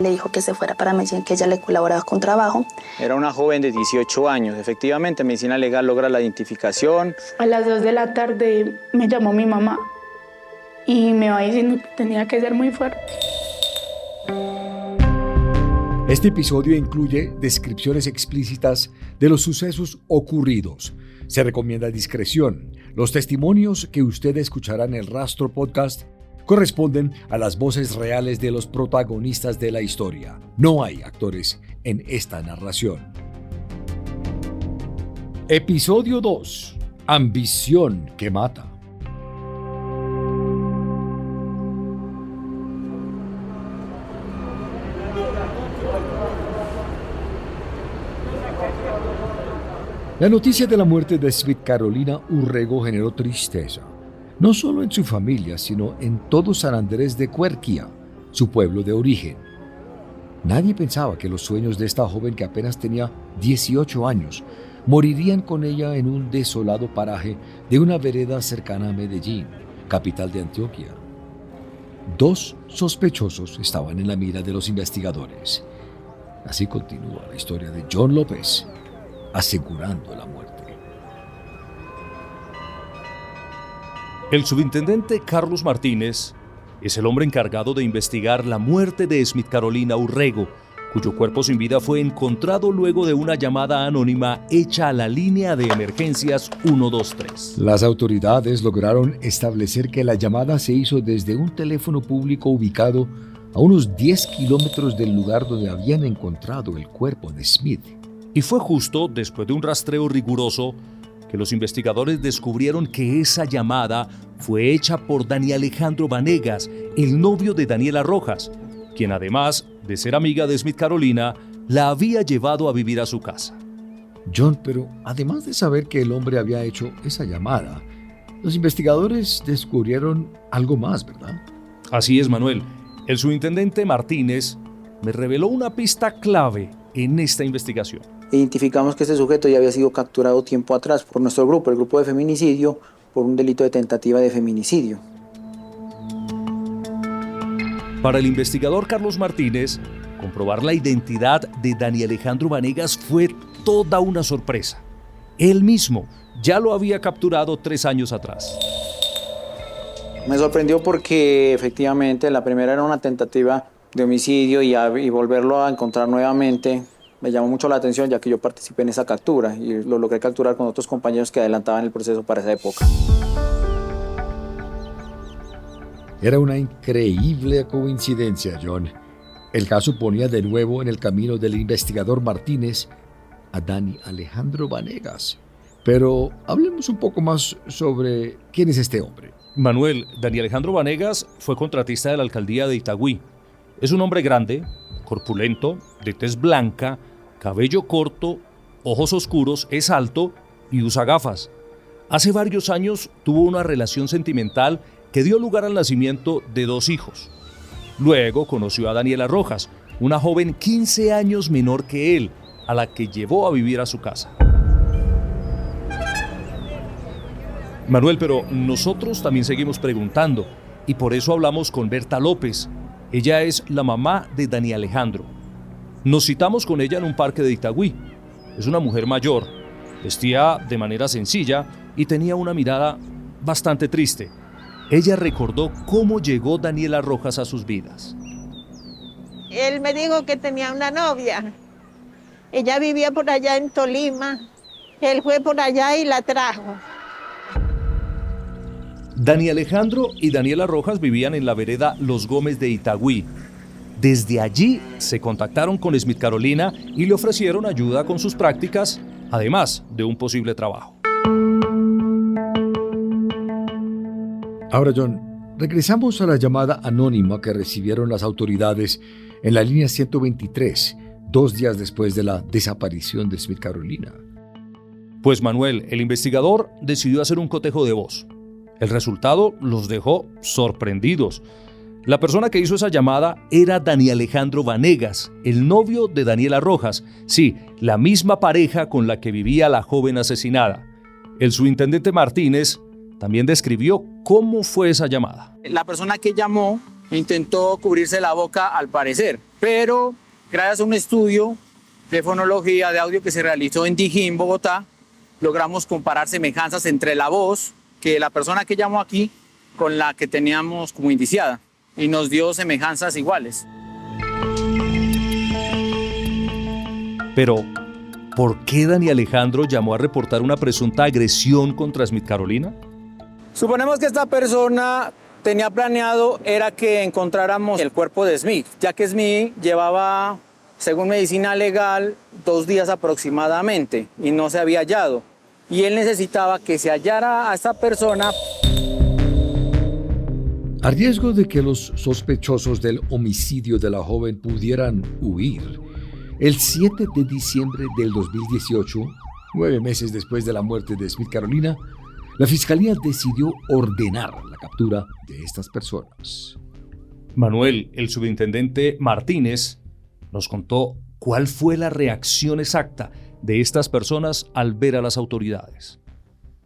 Le dijo que se fuera para Medellín, que ella le colaboraba con trabajo. Era una joven de 18 años. Efectivamente, Medicina Legal logra la identificación. A las 2 de la tarde me llamó mi mamá y me va diciendo que tenía que ser muy fuerte. Este episodio incluye descripciones explícitas de los sucesos ocurridos. Se recomienda discreción. Los testimonios que usted escuchará en el Rastro Podcast corresponden a las voces reales de los protagonistas de la historia. No hay actores en esta narración. Episodio 2. Ambición que mata. La noticia de la muerte de Smith Carolina Urrego generó tristeza, no solo en su familia, sino en todo San Andrés de Cuerquía, su pueblo de origen. Nadie pensaba que los sueños de esta joven que apenas tenía 18 años morirían con ella en un desolado paraje de una vereda cercana a Medellín, capital de Antioquia. 2 sospechosos estaban en la mira de los investigadores. Así continúa la historia de John López, asegurando la muerte. El subintendente Carlos Martínez es el hombre encargado de investigar la muerte de Smith Carolina Urrego, cuyo cuerpo sin vida fue encontrado luego de una llamada anónima hecha a la línea de emergencias 123. Las autoridades lograron establecer que la llamada se hizo desde un teléfono público ubicado a unos 10 kilómetros del lugar donde habían encontrado el cuerpo de Smith. Y fue justo después de un rastreo riguroso que los investigadores descubrieron que esa llamada fue hecha por Dani Alejandro Vanegas, el novio de Daniela Rojas, quien además de ser amiga de Smith Carolina, la había llevado a vivir a su casa. John, pero además de saber que el hombre había hecho esa llamada, los investigadores descubrieron algo más, ¿verdad? Así es, Manuel. El subintendente Martínez me reveló una pista clave en esta investigación. Identificamos que este sujeto ya había sido capturado tiempo atrás por nuestro grupo, el grupo de feminicidio, por un delito de tentativa de feminicidio. Para el investigador Carlos Martínez, comprobar la identidad de Dani Alejandro Vanegas fue toda una sorpresa. Él mismo ya lo había capturado 3 años atrás. Me sorprendió porque efectivamente la primera era una tentativa de homicidio y volverlo a encontrar nuevamente me llamó mucho la atención, ya que yo participé en esa captura y lo logré capturar con otros compañeros que adelantaban el proceso para esa época. Era una increíble coincidencia, John. El caso ponía de nuevo en el camino del investigador Martínez a Dani Alejandro Vanegas. Pero hablemos un poco más sobre quién es este hombre. Manuel, Dani Alejandro Vanegas fue contratista de la alcaldía de Itagüí. Es un hombre grande, corpulento, de tez blanca, cabello corto, ojos oscuros, es alto y usa gafas. Hace varios años tuvo una relación sentimental que dio lugar al nacimiento de 2 hijos. Luego conoció a Daniela Rojas, una joven 15 años menor que él, a la que llevó a vivir a su casa. Manuel, pero nosotros también seguimos preguntando y por eso hablamos con Berta López. Ella es la mamá de Dani Alejandro. Nos citamos con ella en un parque de Itagüí. Es una mujer mayor, vestía de manera sencilla y tenía una mirada bastante triste. Ella recordó cómo llegó Daniela Rojas a sus vidas. Él me dijo que tenía una novia. Ella vivía por allá en Tolima. Él fue por allá y la trajo. Dani Alejandro y Daniela Rojas vivían en la vereda Los Gómez de Itagüí. Desde allí se contactaron con Smith Carolina y le ofrecieron ayuda con sus prácticas, además de un posible trabajo. Ahora, John, regresamos a la llamada anónima que recibieron las autoridades en la línea 123, 2 días después de la desaparición de Smith Carolina. Pues Manuel, el investigador decidió hacer un cotejo de voz. El resultado los dejó sorprendidos. La persona que hizo esa llamada era Dani Alejandro Vanegas, el novio de Daniela Rojas. Sí, la misma pareja con la que vivía la joven asesinada. El subintendente Martínez también describió cómo fue esa llamada. La persona que llamó intentó cubrirse la boca al parecer, pero gracias a un estudio de fonología de audio que se realizó en Dijín, Bogotá, logramos comparar semejanzas entre la voz que la persona que llamó aquí con la que teníamos como indiciada y nos dio semejanzas iguales. Pero, ¿por qué Dani Alejandro llamó a reportar una presunta agresión contra Smith Carolina? Suponemos que esta persona tenía planeado era que encontráramos el cuerpo de Smith, ya que Smith llevaba, según medicina legal, 2 días aproximadamente y no se había hallado. Y él necesitaba que se hallara a esta persona. A riesgo de que los sospechosos del homicidio de la joven pudieran huir, el 7 de diciembre del 2018, 9 meses después de la muerte de Smith Carolina, la Fiscalía decidió ordenar la captura de estas personas. Manuel, el subintendente Martínez, nos contó cuál fue la reacción exacta de estas personas al ver a las autoridades.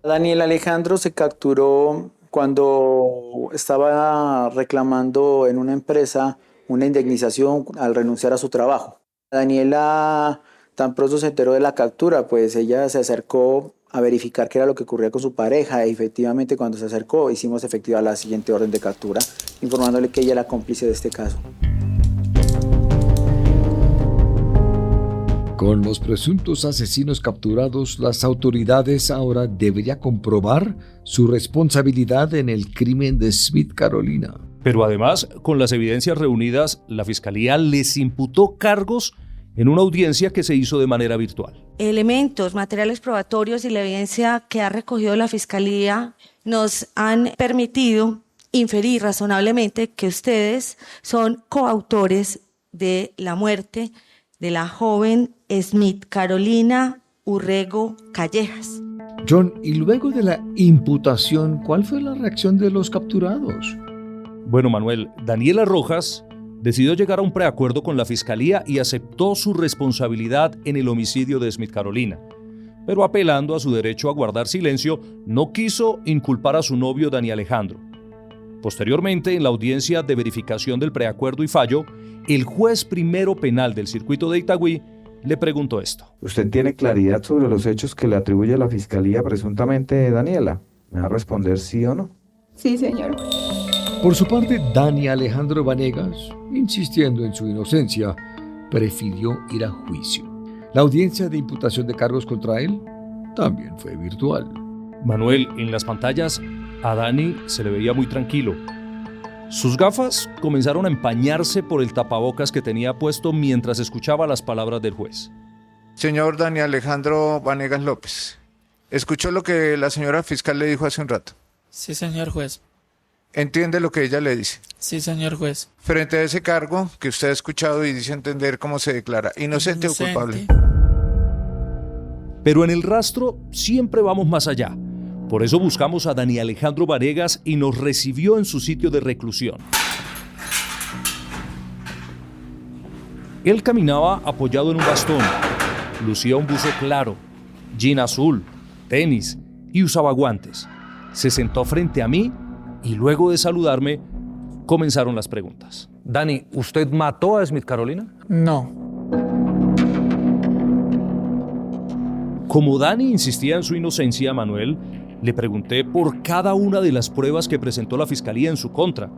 Daniel Alejandro se capturó cuando estaba reclamando en una empresa una indemnización al renunciar a su trabajo. Daniela tan pronto se enteró de la captura, pues ella se acercó a verificar qué era lo que ocurría con su pareja y efectivamente cuando se acercó hicimos efectiva la siguiente orden de captura, informándole que ella era cómplice de este caso. Con los presuntos asesinos capturados, las autoridades ahora deberían comprobar su responsabilidad en el crimen de Smith Carolina. Pero además, con las evidencias reunidas, la Fiscalía les imputó cargos en una audiencia que se hizo de manera virtual. Elementos, materiales probatorios y la evidencia que ha recogido la Fiscalía nos han permitido inferir razonablemente que ustedes son coautores de la muerte de la joven Smith Carolina Urrego Callejas. John, y luego de la imputación, ¿cuál fue la reacción de los capturados? Bueno, Manuel, Daniela Rojas decidió llegar a un preacuerdo con la Fiscalía y aceptó su responsabilidad en el homicidio de Smith Carolina. Pero apelando a su derecho a guardar silencio, no quiso inculpar a su novio Dani Alejandro. Posteriormente, en la audiencia de verificación del preacuerdo y fallo, el juez primero penal del circuito de Itagüí le preguntó esto. ¿Usted tiene claridad sobre los hechos que le atribuye la Fiscalía presuntamente, Daniela? ¿Me va a responder sí o no? Sí, señor. Por su parte, Dani Alejandro Vanegas, insistiendo en su inocencia, prefirió ir a juicio. La audiencia de imputación de cargos contra él también fue virtual. Manuel, en las pantallas, a Dani se le veía muy tranquilo. Sus gafas comenzaron a empañarse por el tapabocas que tenía puesto mientras escuchaba las palabras del juez. Señor Dani Alejandro Vanegas López, ¿escuchó lo que la señora fiscal le dijo hace un rato? Sí, señor juez. ¿Entiende lo que ella le dice? Sí, señor juez. Frente a ese cargo que usted ha escuchado y dice entender cómo se declara, ¿inocente o culpable? Pero en el rastro siempre vamos más allá. Por eso buscamos a Dani Alejandro Vanegas y nos recibió en su sitio de reclusión. Él caminaba apoyado en un bastón, lucía un buzo claro, jean azul, tenis y usaba guantes. Se sentó frente a mí y luego de saludarme comenzaron las preguntas. Dani, ¿usted mató a Smith Carolina? No. Como Dani insistía en su inocencia, Manuel, le pregunté por cada una de las pruebas que presentó la Fiscalía en su contra.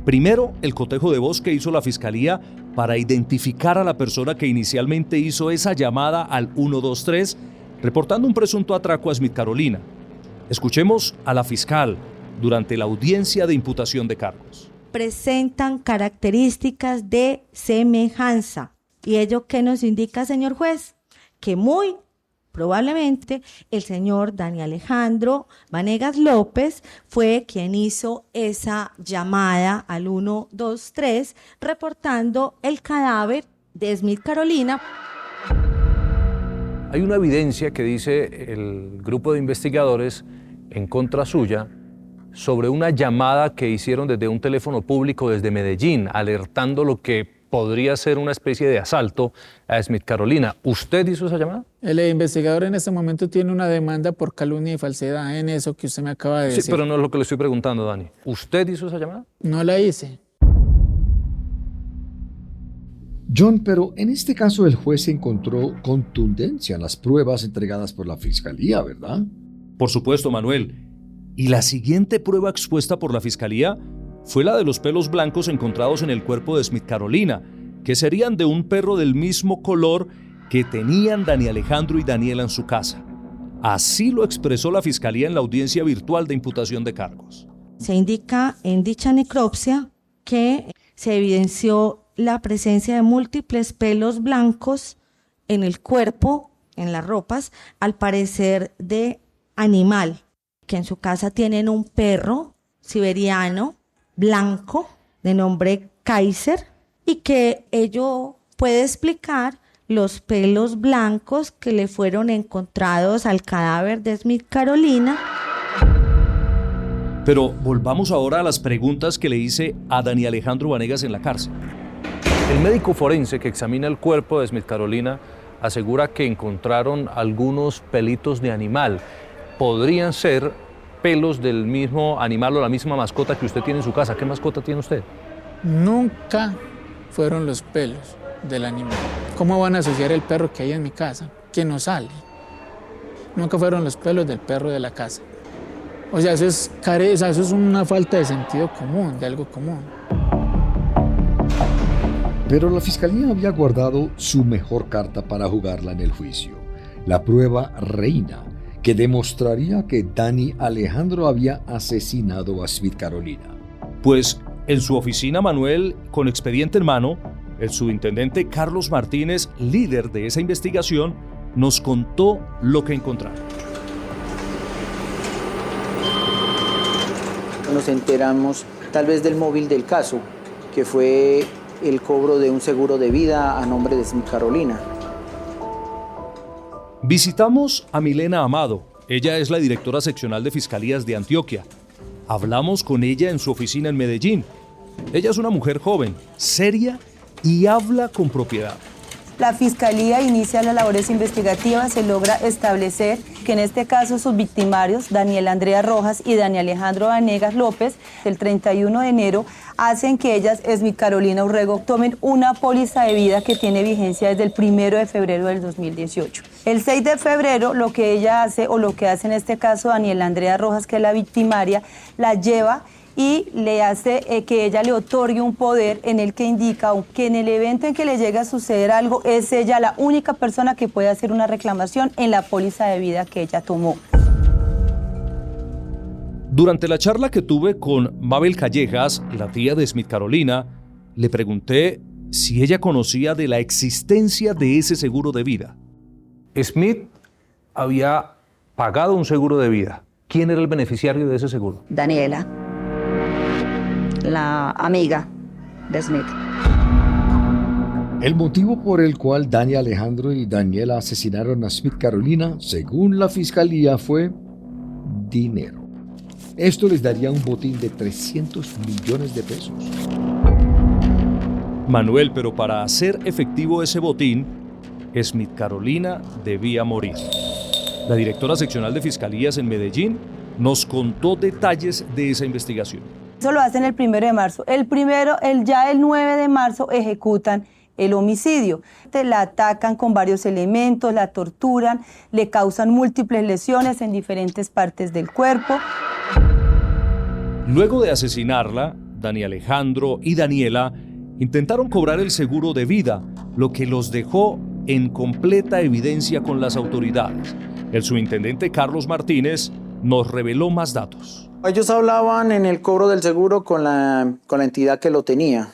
Primero, el cotejo de voz que hizo la Fiscalía para identificar a la persona que inicialmente hizo esa llamada al 123, reportando un presunto atraco a Smith Carolina. Escuchemos a la fiscal durante la audiencia de imputación de cargos. Presentan características de semejanza. ¿Y ello qué nos indica, señor juez? Que muy probablemente el señor Dani Alejandro Vanegas López fue quien hizo esa llamada al 123 reportando el cadáver de Smith Carolina. Hay una evidencia que dice el grupo de investigadores en contra suya sobre una llamada que hicieron desde un teléfono público desde Medellín, alertando lo que podría ser una especie de asalto a Smith Carolina. ¿Usted hizo esa llamada? El investigador en este momento tiene una demanda por calumnia y falsedad en eso que usted me acaba de decir. Sí, pero no es lo que le estoy preguntando, Dani. ¿Usted hizo esa llamada? No la hice. John, pero en este caso el juez encontró contundencia en las pruebas entregadas por la fiscalía, ¿verdad? Por supuesto, Manuel. Y la siguiente prueba expuesta por la fiscalía fue la de los pelos blancos encontrados en el cuerpo de Smith Carolina, que serían de un perro del mismo color que tenían Dani Alejandro y Daniela en su casa. Así lo expresó la fiscalía en la audiencia virtual de imputación de cargos. Se indica en dicha necropsia que se evidenció la presencia de múltiples pelos blancos en el cuerpo, en las ropas, al parecer de animal, que en su casa tienen un perro siberiano blanco de nombre Kaiser y que ello puede explicar los pelos blancos que le fueron encontrados al cadáver de Smith Carolina. Pero volvamos ahora a las preguntas que le hice a Dani Alejandro Vanegas en la cárcel. El médico forense que examina el cuerpo de Smith Carolina asegura que encontraron algunos pelitos de animal. Podrían ser pelos del mismo animal o la misma mascota que usted tiene en su casa. ¿Qué mascota tiene usted? Nunca fueron los pelos del animal. ¿Cómo van a asociar el perro que hay en mi casa? Que no sale. Nunca fueron los pelos del perro de la casa. O sea, eso es una falta de sentido común, de algo común. Pero la fiscalía había guardado su mejor carta para jugarla en el juicio, la prueba reina, que demostraría que Dani Alejandro había asesinado a Smith Carolina. Pues en su oficina, Manuel, con expediente en mano, el subintendente Carlos Martínez, líder de esa investigación, nos contó lo que encontraron. Nos enteramos tal vez del móvil del caso, que fue el cobro de un seguro de vida a nombre de Smith Carolina. Visitamos a Milena Amado. Ella es la directora seccional de Fiscalías de Antioquia. Hablamos con ella en su oficina en Medellín. Ella es una mujer joven, seria y habla con propiedad. La Fiscalía inicia las labores investigativas, se logra establecer que en este caso sus victimarios, Daniela Andrea Rojas y Dani Alejandro Vanegas López, el 31 de enero, hacen que ellas, Smith Carolina Urrego, tomen una póliza de vida que tiene vigencia desde el 1 de febrero del 2018. El 6 de febrero lo que ella hace, o lo que hace en este caso Daniela Andrea Rojas, que es la victimaria, la lleva y le hace que ella le otorgue un poder en el que indica que en el evento en que le llegue a suceder algo, es ella la única persona que puede hacer una reclamación en la póliza de vida que ella tomó. Durante la charla que tuve con Mabel Callejas, la tía de Smith Carolina, le pregunté si ella conocía de la existencia de ese seguro de vida. Smith había pagado un seguro de vida. ¿Quién era el beneficiario de ese seguro? Daniela, la amiga de Smith. El motivo por el cual Dani Alejandro y Daniela asesinaron a Smith Carolina, según la fiscalía, fue dinero. Esto les daría un botín de 300 millones de pesos. Manuel, pero para hacer efectivo ese botín, Smith Carolina debía morir. La directora seccional de Fiscalías en Medellín nos contó detalles de esa investigación. Eso lo hacen el 1 de marzo. Ya el 9 de marzo ejecutan el homicidio. La atacan con varios elementos, la torturan, le causan múltiples lesiones en diferentes partes del cuerpo. Luego de asesinarla, Dani Alejandro y Daniela intentaron cobrar el seguro de vida, lo que los dejó en completa evidencia con las autoridades. El subintendente Carlos Martínez nos reveló más datos. Ellos hablaban en el cobro del seguro con la entidad que lo tenía,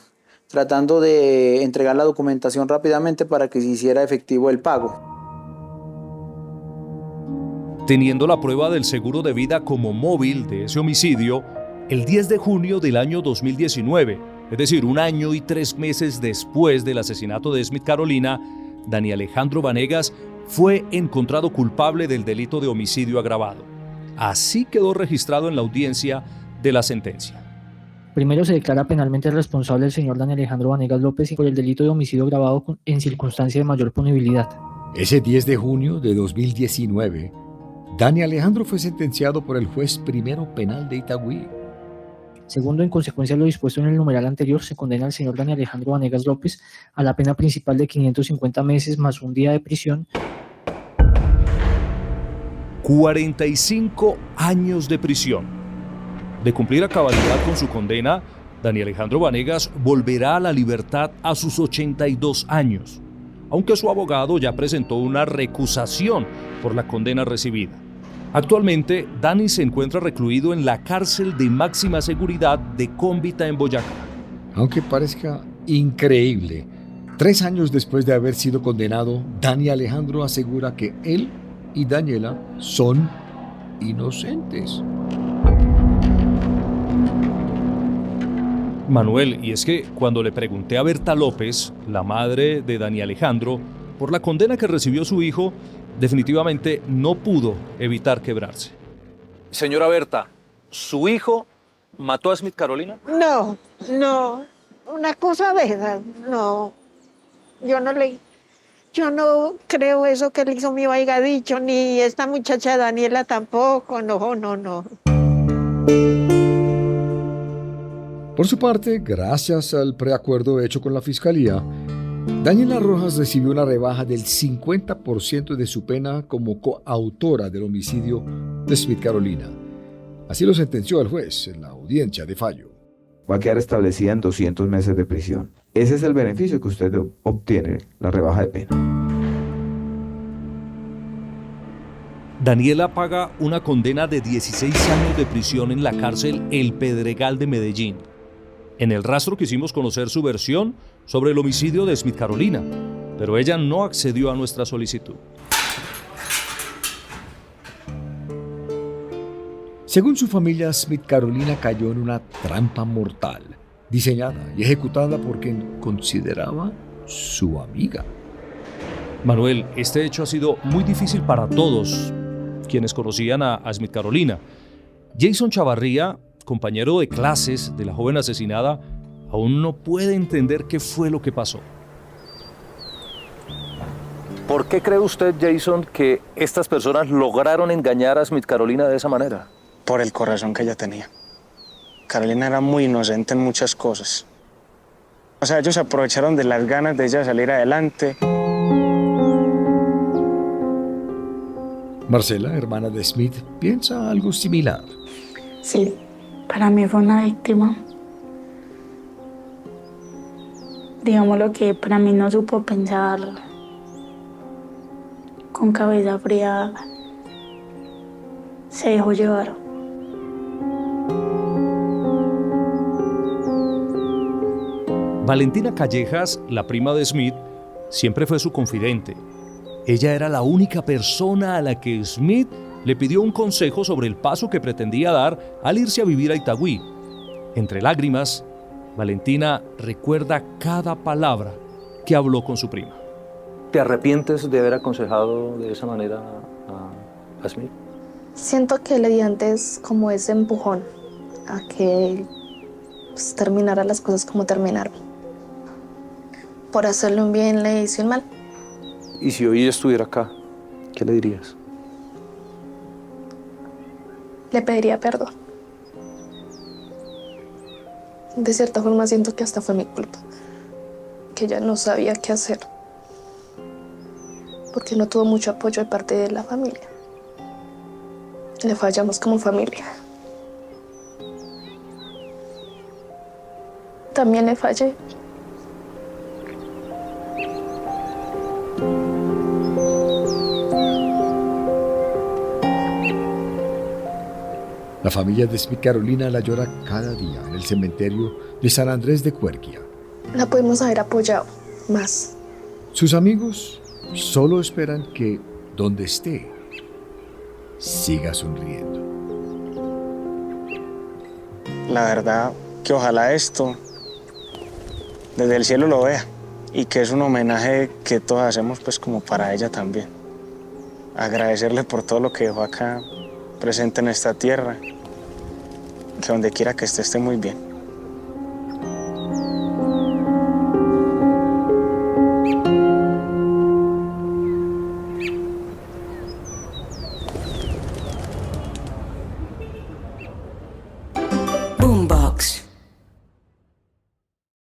tratando de entregar la documentación rápidamente para que se hiciera efectivo el pago. Teniendo la prueba del seguro de vida como móvil de ese homicidio, el 10 de junio del año 2019, es decir, 1 año y 3 meses después del asesinato de Smith Carolina, Dani Alejandro Vanegas fue encontrado culpable del delito de homicidio agravado. Así quedó registrado en la audiencia de la sentencia. Primero se declara penalmente responsable el señor Dani Alejandro Vanegas López por el delito de homicidio agravado en circunstancia de mayor punibilidad. Ese 10 de junio de 2019, Dani Alejandro fue sentenciado por el juez primero penal de Itagüí. Segundo, en consecuencia de lo dispuesto en el numeral anterior, se condena al señor Daniel Alejandro Vanegas López a la pena principal de 550 meses más un día de prisión. 45 años de prisión. De cumplir a cabalidad con su condena, Daniel Alejandro Vanegas volverá a la libertad a sus 82 años, aunque su abogado ya presentó una recusación por la condena recibida. Actualmente, Dani se encuentra recluido en la cárcel de máxima seguridad de Cómbita en Boyacá. Aunque parezca increíble, 3 años después de haber sido condenado, Dani Alejandro asegura que él y Daniela son inocentes. Manuel, y es que cuando le pregunté a Berta López, la madre de Dani Alejandro, por la condena que recibió su hijo, definitivamente no pudo evitar quebrarse. Señora Berta, ¿su hijo mató a Smith Carolina? No, una cosa de esas, no. Yo no creo eso que el hijo mío haya dicho, ni esta muchacha Daniela tampoco, no. Por su parte, gracias al preacuerdo hecho con la Fiscalía, Daniela Rojas recibió una rebaja del 50% de su pena como coautora del homicidio de Smith Carolina. Así lo sentenció el juez en la audiencia de fallo. Va a quedar establecida en 200 meses de prisión. Ese es el beneficio que usted obtiene, la rebaja de pena. Daniela paga una condena de 16 años de prisión en la cárcel El Pedregal de Medellín. En el rastro quisimos conocer su versión sobre el homicidio de Smith Carolina, pero ella no accedió a nuestra solicitud. Según su familia, Smith Carolina cayó en una trampa mortal, diseñada y ejecutada por quien consideraba su amiga. Manuel, este hecho ha sido muy difícil para todos quienes conocían a Smith Carolina. Jason Chavarría, compañero de clases de la joven asesinada, aún no puede entender qué fue lo que pasó. ¿Por qué cree usted, Jason, que estas personas lograron engañar a Smith Carolina de esa manera? Por el corazón que ella tenía. Carolina era muy inocente en muchas cosas. O sea, ellos aprovecharon de las ganas de ella de salir adelante. Marcela, hermana de Smith, piensa algo similar. Sí, para mí fue una víctima. Digamos lo que para mí no supo pensar con cabeza fría, se dejó llevar. Valentina Callejas, la prima de Smith, siempre fue su confidente. Ella era la única persona a la que Smith le pidió un consejo sobre el paso que pretendía dar al irse a vivir a Itagüí. Entre lágrimas, Valentina recuerda cada palabra que habló con su prima. ¿Te arrepientes de haber aconsejado de esa manera a Smith? Siento que le di antes como ese empujón a que terminara las cosas como terminaron. Por hacerle un bien le hice un mal. Y si hoy estuviera acá, ¿qué le dirías? Le pediría perdón. De cierta forma siento que hasta fue mi culpa, que ella no sabía qué hacer, porque no tuvo mucho apoyo de parte de la familia. Le fallamos como familia. También le fallé. La familia de Smith Carolina la llora cada día en el cementerio de San Andrés de Cuerquia. La pudimos haber apoyado más. Sus amigos solo esperan que, donde esté, siga sonriendo. La verdad que ojalá esto desde el cielo lo vea y que es un homenaje que todos hacemos pues como para ella también. Agradecerle por todo lo que dejó acá presente en esta tierra, que donde quiera que esté muy bien.